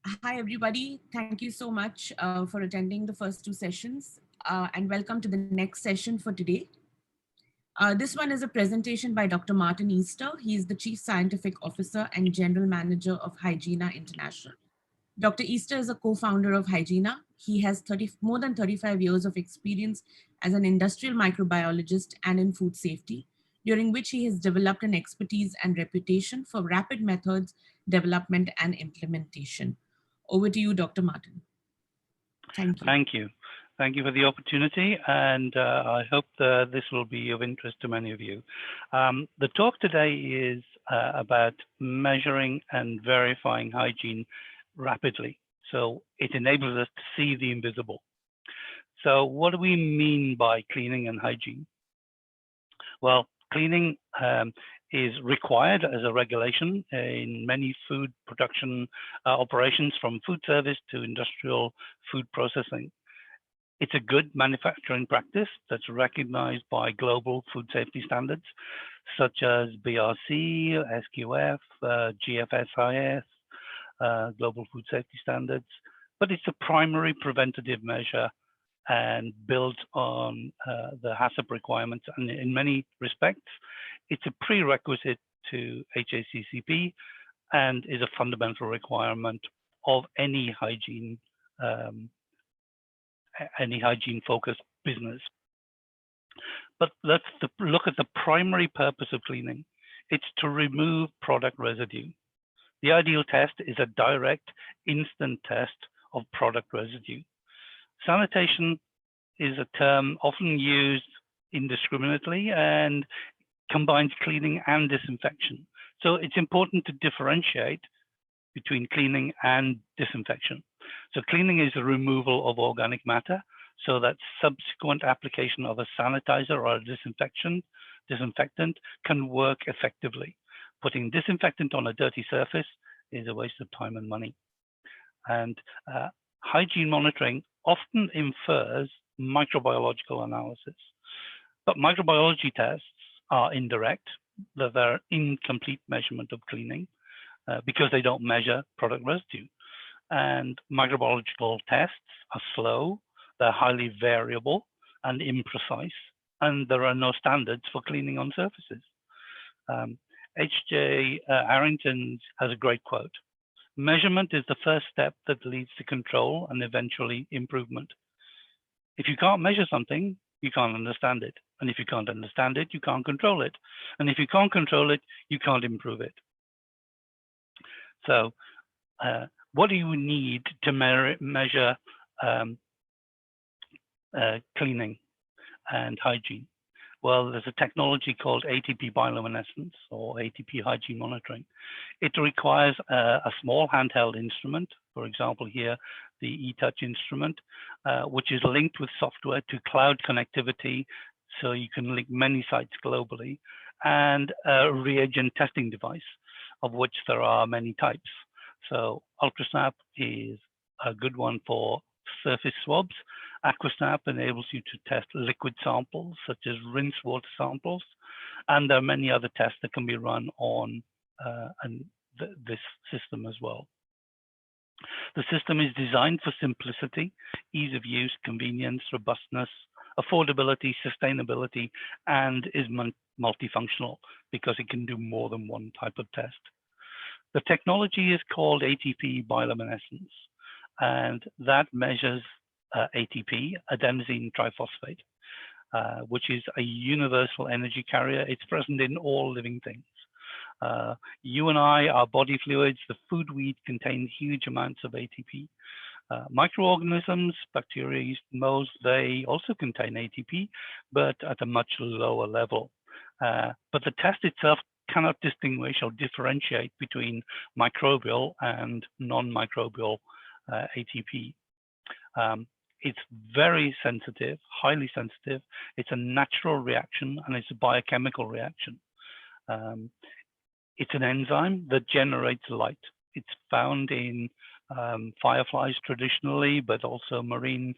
Hi, everybody. Thank you so much for attending the first two sessions and welcome to the next session for today. This one is a presentation by Dr. Martin Easter. He is the Chief Scientific Officer and General Manager of Hygiena International. Dr. Easter is a co-founder of Hygiena. He has more than 35 years of experience as an industrial microbiologist and in food safety, during which he has developed an expertise and reputation for rapid methods, development, and implementation. Over to you, Dr. Martin. Thank you. Thank you. Thank you for the opportunity, and I hope that this will be of interest to many of you. The talk today is about measuring and verifying hygiene rapidly. So it enables us to see the invisible. So what do we mean by cleaning and hygiene? Well, cleaning is required as a regulation in many food production operations, from food service to industrial food processing. It's a good manufacturing practice that's recognized by global food safety standards, such as BRC, SQF, GFSIS, global food safety standards, but it's a primary preventative measure and builds on the HACCP requirements. And in many respects, it's a prerequisite to HACCP and is a fundamental requirement of any hygiene-focused business. But let's look at the primary purpose of cleaning. It's to remove product residue. The ideal test is a direct, instant test of product residue. Sanitation is a term often used indiscriminately and combines cleaning and disinfection. So it's important to differentiate between cleaning and disinfection. So cleaning is the removal of organic matter, so that subsequent application of a sanitizer or a disinfectant can work effectively. Putting disinfectant on a dirty surface is a waste of time and money. And hygiene monitoring often infers microbiological analysis, but microbiology tests are indirect. They're incomplete measurement of cleaning because they don't measure product residue. And microbiological tests are slow, they're highly variable and imprecise, and there are no standards for cleaning on surfaces. H.J. Harrington has a great quote: "Measurement is the first step that leads to control and eventually improvement." If you can't measure something, you can't understand it. And if you can't understand it, you can't control it. And if you can't control it, you can't improve it. So what do you need to measure cleaning and hygiene? Well, there's a technology called Atp Bioluminescence, or Atp IG Monitoring. It requires a small handheld instrument, for example here, the eTouch instrument, which is linked with software to cloud connectivity, so you can link many sites globally, and a reagent testing device, of which there are many types. So UltraSnap is a good one for surface swabs. AquaSnap enables you to test liquid samples, such as rinse water samples, and there are many other tests that can be run on this system as well. The system is designed for simplicity, ease of use, convenience, robustness, affordability, sustainability, and is multifunctional because it can do more than one type of test. The technology is called Atp Bioluminescence, and that measures ATP, adenosine triphosphate, which is a universal energy carrier. It's present in all living things. You and I, our body fluids, the food we eat contain huge amounts of ATP. Microorganisms, bacteria, yeast, moles, they also contain ATP, but at a much lower level. But the test itself cannot distinguish or differentiate between microbial and non-microbial ATP. It's very sensitive, highly sensitive. It's a natural reaction and it's a biochemical reaction. It's an enzyme that generates light. It's found in fireflies traditionally, but also marine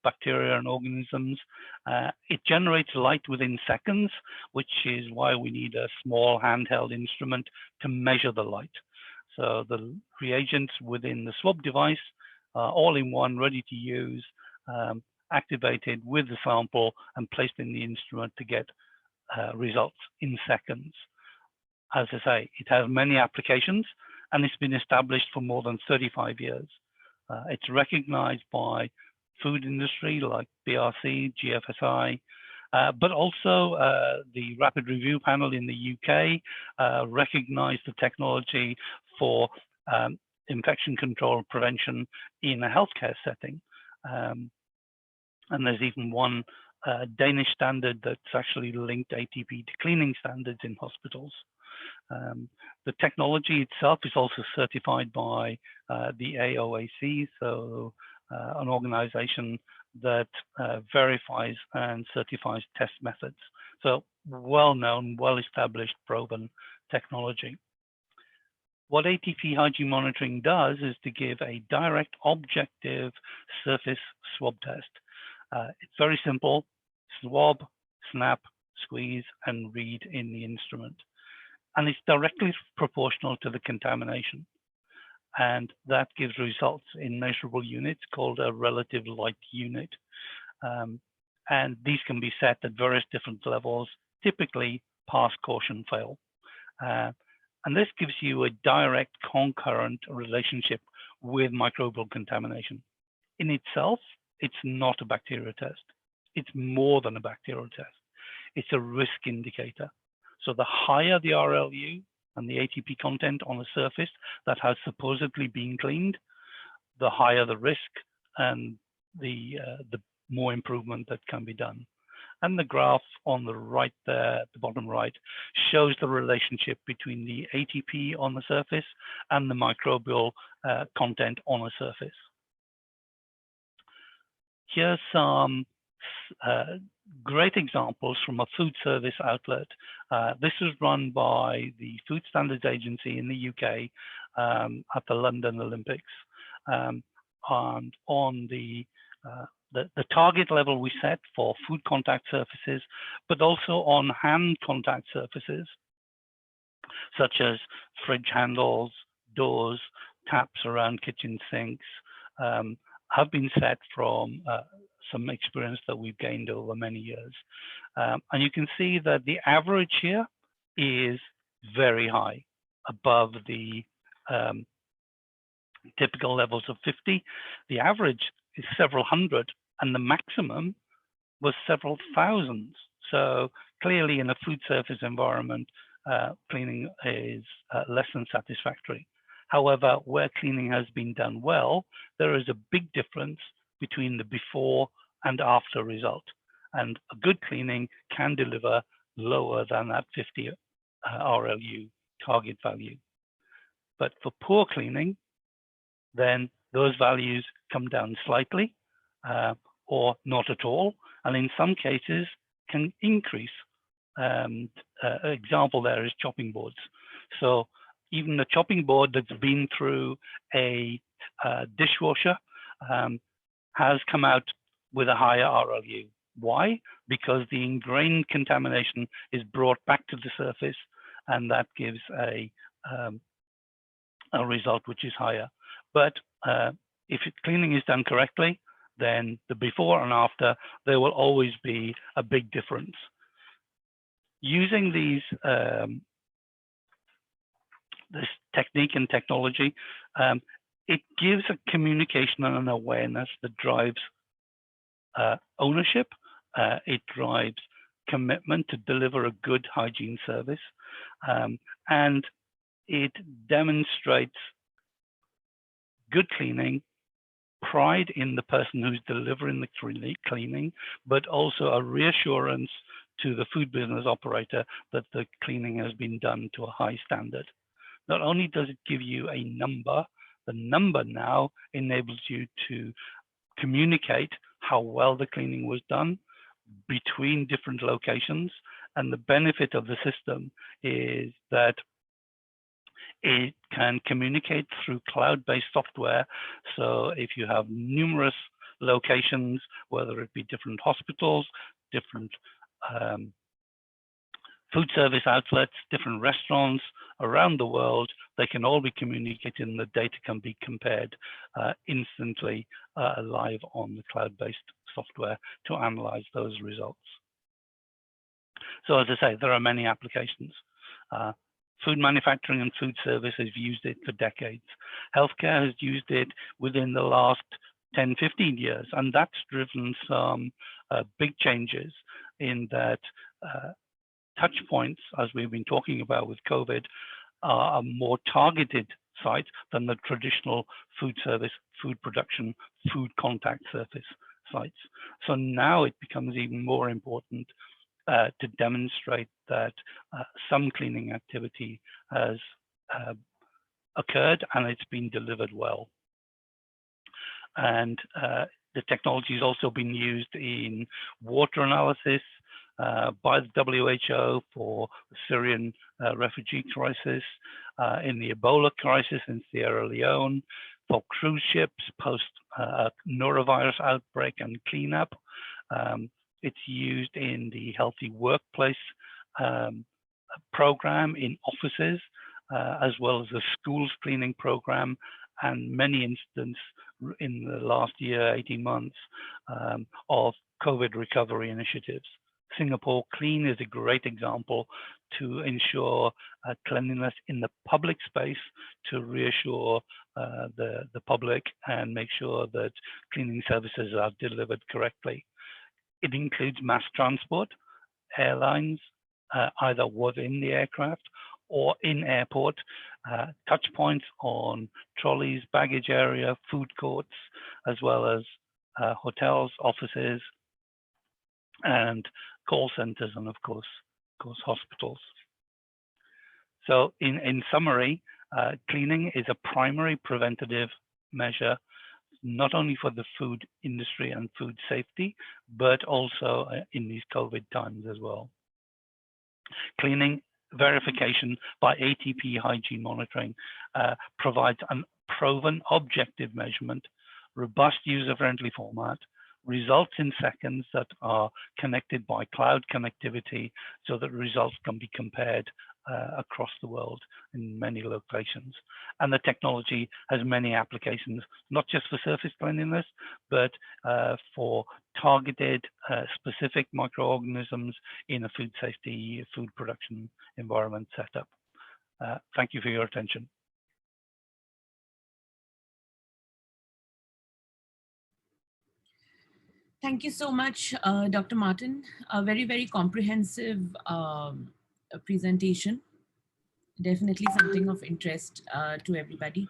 bacteria and organisms. It generates light within seconds, which is why we need a small handheld instrument to measure the light. So the reagents within the swab device are all in one, ready to use, activated with the sample and placed in the instrument to get results in seconds. As I say, it has many applications and it's been established for more than 35 years. It's recognized by food industry like BRC, GFSI, but also the Rapid Review Panel in the UK recognized the technology for infection control prevention in a healthcare setting. And there's even one Danish standard that's actually linked ATP to cleaning standards in hospitals. The technology itself is also certified by the AOAC, so an organization that verifies and certifies test methods. So well-known, well-established, proven technology. What ATP Hygiene Monitoring does is to give a direct, objective surface swab test. It's very simple: swab, snap, squeeze, and read in the instrument. And it's directly proportional to the contamination. And that gives results in measurable units called a relative light unit. And these can be set at various different levels, typically pass, caution, fail. And this gives you a direct concurrent relationship with microbial contamination. In itself, it's not a bacteria test. It's more than a bacterial test. It's a risk indicator. So the higher the RLU and the ATP content on a surface that has supposedly been cleaned, the higher the risk and the more improvement that can be done. And the graph on the right there, the bottom right, shows the relationship between the ATP on the surface and the microbial content on a surface. Here's some great examples from a food service outlet. This is run by the Food Standards Agency in the UK at the London Olympics. And on the target level we set for food contact surfaces, but also on hand contact surfaces, such as fridge handles, doors, taps around kitchen sinks, have been set from some experience that we've gained over many years. And you can see that the average here is very high, above the typical levels of 50. The average is several hundred, and the maximum was several thousands. So clearly in a food surface environment, cleaning is less than satisfactory. However, where cleaning has been done well, there is a big difference between the before and after result. And a good cleaning can deliver lower than that 50 RLU target value. But for poor cleaning, then those values come down slightly or not at all, and in some cases can increase. Example there is chopping boards. So even a chopping board that's been through a dishwasher has come out with a higher RLU. Why? Because the ingrained contamination is brought back to the surface, and that gives a result which is higher. But if cleaning is done correctly, then the before and after, there will always be a big difference. Using these this technique and technology, it gives a communication and an awareness that drives ownership. It drives commitment to deliver a good hygiene service, and it demonstrates good cleaning, pride in the person who's delivering the cleaning, but also a reassurance to the food business operator that the cleaning has been done to a high standard. Not only does it give you a number, the number now enables you to communicate how well the cleaning was done between different locations. And the benefit of the system is that it can communicate through cloud-based software. So if you have numerous locations, whether it be different hospitals, different food service outlets, different restaurants around the world, they can all be communicating, and the data can be compared instantly live on the cloud-based software to analyze those results. So as I say, there are many applications. Food manufacturing and food service has used it for decades. Healthcare has used it within the last 10, 15 years, and that's driven some big changes in that touch points, as we've been talking about with COVID, are a more targeted site than the traditional food service, food production, food contact surface sites. So now it becomes even more important to demonstrate that some cleaning activity has occurred and it's been delivered well. And the technology has also been used in water analysis by the WHO for the Syrian refugee crisis, in the Ebola crisis in Sierra Leone, for cruise ships post norovirus outbreak and cleanup. It's used in the Healthy Workplace program in offices, as well as the schools cleaning program, and many instances in the last year, 18 months, of COVID recovery initiatives. Singapore Clean is a great example to ensure cleanliness in the public space, to reassure the public and make sure that cleaning services are delivered correctly. It includes mass transport, airlines, either within the aircraft or in airport, touch points on trolleys, baggage area, food courts, as well as hotels, offices, and call centers, and of course hospitals. So in summary, cleaning is a primary preventative measure, not only for the food industry and food safety, but also in these COVID times as well. Cleaning verification by Atp Hygiene Monitoring provides a proven objective measurement, robust user-friendly format, results in seconds that are connected by cloud connectivity so that results can be compared across the world in many locations. And the technology has many applications, not just for surface cleanliness, but for targeted specific microorganisms in a food safety, food production environment setup. Thank you for your attention. Thank you so much, Dr. Martin. A very, very comprehensive presentation. Definitely something of interest to everybody.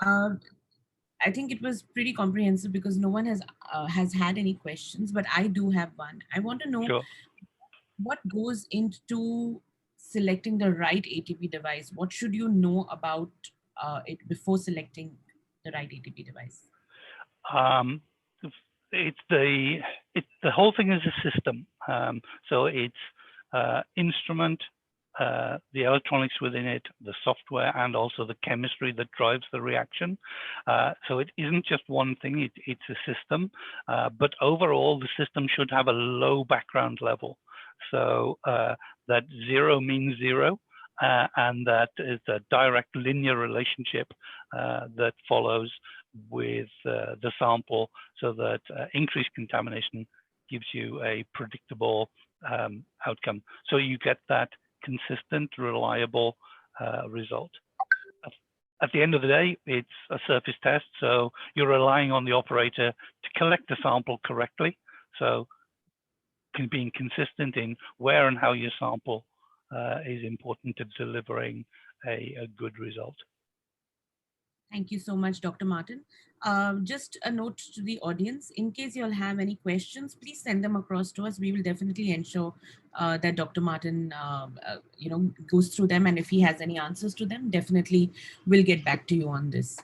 I think it was pretty comprehensive because no one has had any questions, but I do have one. I want to know what goes into selecting the right ATP device. What should you know about it before selecting the right ATP device? The whole thing is a system. So it's instrument, the electronics within it, the software, and also the chemistry that drives the reaction. So it isn't just one thing, it's a system, but overall the system should have a low background level. So that 0 means 0, and that is a direct linear relationship that follows with the sample, so that increased contamination gives you a predictable outcome. So you get that consistent, reliable result. At the end of the day, it's a surface test, so you're relying on the operator to collect the sample correctly. So being consistent in where and how you sample is important to delivering a good result. Thank you so much, Dr. Martin. Just a note to the audience, in case you'll have any questions, please send them across to us. We will definitely ensure that Dr. Martin goes through them, and if he has any answers to them, definitely we'll get back to you on this.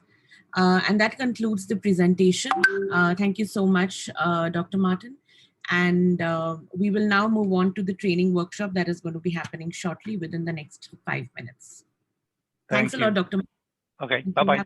And that concludes the presentation. Thank you so much, Dr. Martin. And we will now move on to the training workshop that is going to be happening shortly within the next 5 minutes. Thanks a lot, Dr. Martin. Okay, bye-bye.